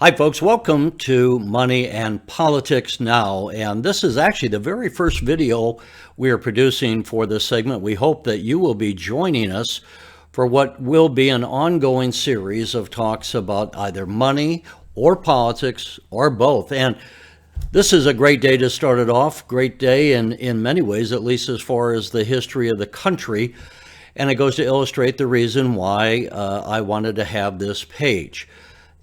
Hi, folks. Welcome to Money and Politics Now. And this is actually the very first video we are producing for this segment. We hope that you will be joining us for what will be an ongoing series of talks about either money or politics or both. And this is a great day to start it off. Great day in many ways, at least as far as the history of the country. And it goes to illustrate the reason why I wanted to have this page.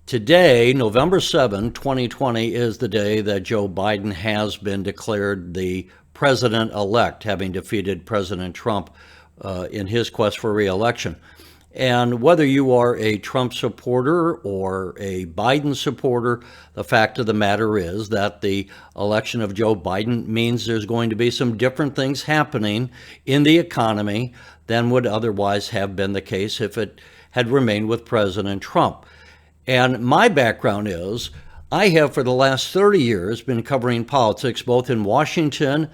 Today, November 7, 2020, is the day that Joe Biden has been declared the president-elect, having defeated President Trump in his quest for re-election. And whether you are a Trump supporter or a Biden supporter, the fact of the matter is that the election of Joe Biden means there's going to be some different things happening in the economy than would otherwise have been the case if it had remained with President Trump. And my background is I have for the last 30 years been covering politics both in Washington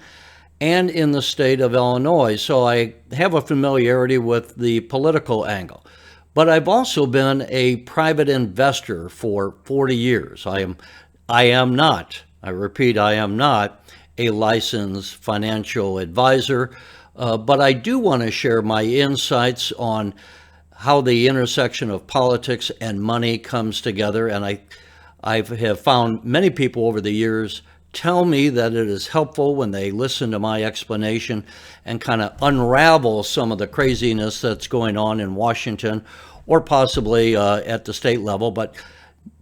and in the state of Illinois. So I have a familiarity with the political angle. But I've also been a private investor for 40 years. I am not, I repeat, I am not a licensed financial advisor, but I do want to share my insights on how the intersection of politics and money comes together. And I have found many people over the years tell me that it is helpful when they listen to my explanation and kind of unravel some of the craziness that's going on in Washington or possibly at the state level. But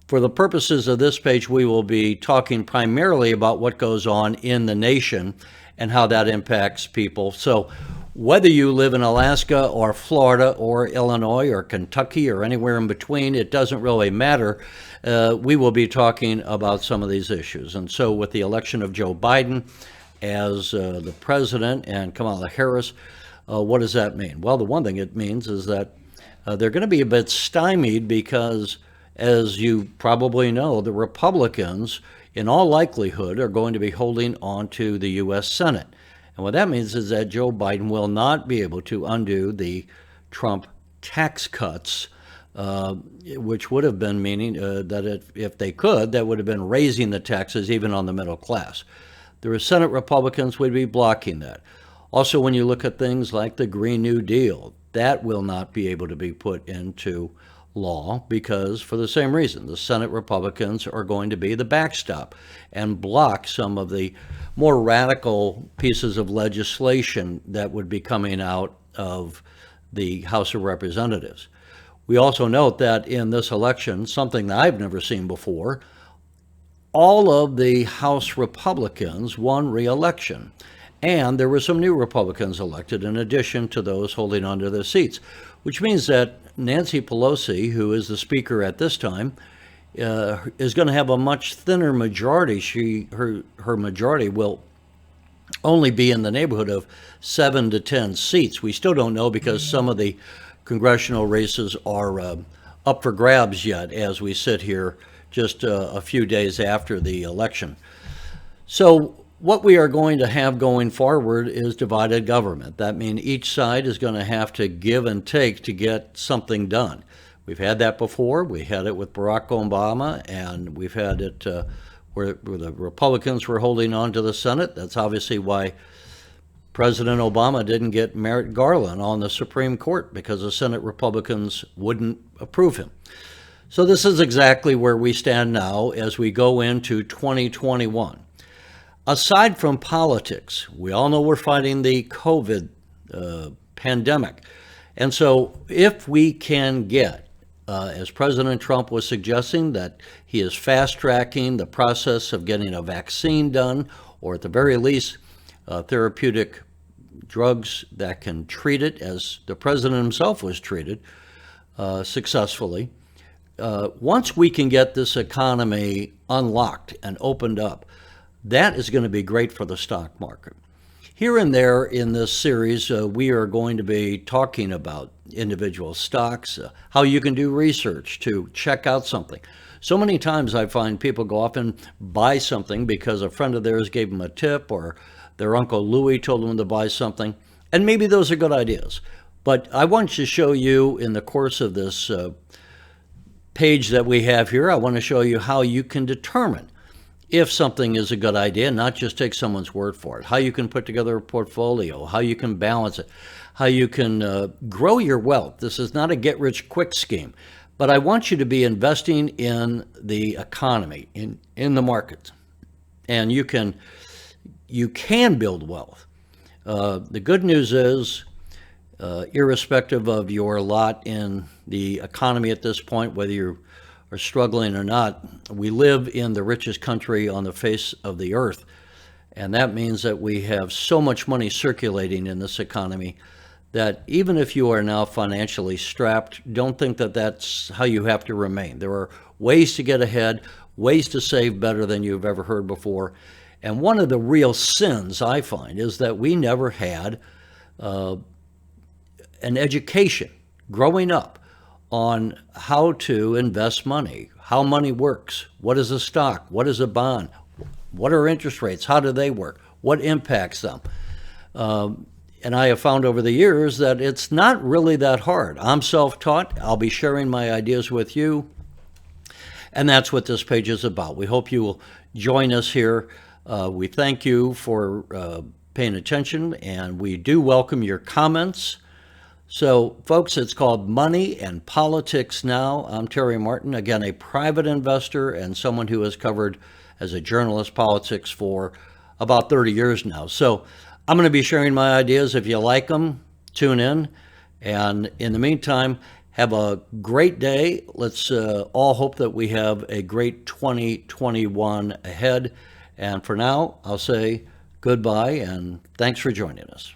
for the purposes of this page, we will be talking primarily about what goes on in the nation and how that impacts people. So whether you live in Alaska or Florida or Illinois or Kentucky or anywhere in between, it doesn't really matter. We will be talking about some of these issues. And so with the election of Joe Biden as the president and Kamala Harris, what does that mean? Well, the one thing it means is that they're going to be a bit stymied because, as you probably know, the Republicans, in all likelihood, are going to be holding on to the U.S. Senate. And what that means is that Joe Biden will not be able to undo the Trump tax cuts, which would have been meaning that if they could, that would have been raising the taxes even on the middle class. The Senate Republicans would be blocking that. Also, when you look at things like the Green New Deal, that will not be able to be put into law because, for the same reason, the Senate Republicans are going to be the backstop and block some of the more radical pieces of legislation that would be coming out of the House of Representatives. We also note that in this election, something that I've never seen before, all of the House Republicans won re-election. And there were some new Republicans elected in addition to those holding on to their seats, which means that Nancy Pelosi, who is the speaker at this time, is going to have a much thinner majority. Her majority will only be in the neighborhood of 7 to 10 seats. We still don't know because some of the congressional races are up for grabs yet as we sit here just a few days after the election. So what we are going to have going forward is divided government. That means each side is going to have to give and take to get something done. We've had that before. We had it with Barack Obama, and we've had it where the Republicans were holding on to the Senate. That's obviously why President Obama didn't get Merrick Garland on the Supreme Court, because the Senate Republicans wouldn't approve him. So this is exactly where we stand now as we go into 2021. Aside from politics, we all know we're fighting the COVID pandemic. And so if we can get, as President Trump was suggesting, that he is fast-tracking the process of getting a vaccine done, or at the very least, therapeutic drugs that can treat it, as the president himself was treated successfully. Once we can get this economy unlocked and opened up, that is going to be great for the stock market. Here and there in this series, we are going to be talking about individual stocks, how you can do research to check out something. So many times I find people go off and buy something because a friend of theirs gave them a tip, or their Uncle Louis told them to buy something, and maybe those are good ideas. But I want to show you in the course of this page that we have here, I want to show you how you can determine if something is a good idea, not just take someone's word for it, how you can put together a portfolio, how you can balance it, how you can grow your wealth. This is not a get-rich-quick scheme, but I want you to be investing in the economy, in the markets, and you can build wealth. The good news is, irrespective of your lot in the economy at this point, whether you are struggling or not, we live in the richest country on the face of the earth. And that means that we have so much money circulating in this economy that even if you are now financially strapped, don't think that that's how you have to remain. There are ways to get ahead, ways to save better than you've ever heard before. And one of the real sins I find is that we never had an education growing up on how to invest money, how money works, what is a stock, what is a bond, what are interest rates, how do they work, what impacts them. And I have found over the years that it's not really that hard. I'm self-taught. I'll be sharing my ideas with you. And that's what this page is about. We hope you will join us here. We thank you for paying attention, and we do welcome your comments. So, folks, it's called Money and Politics Now. I'm Terry Martin, again, a private investor and someone who has covered, as a journalist, politics for about 30 years now. So I'm going to be sharing my ideas. If you like them, tune in. And in the meantime, have a great day. Let's all hope that we have a great 2021 ahead. And for now, I'll say goodbye and thanks for joining us.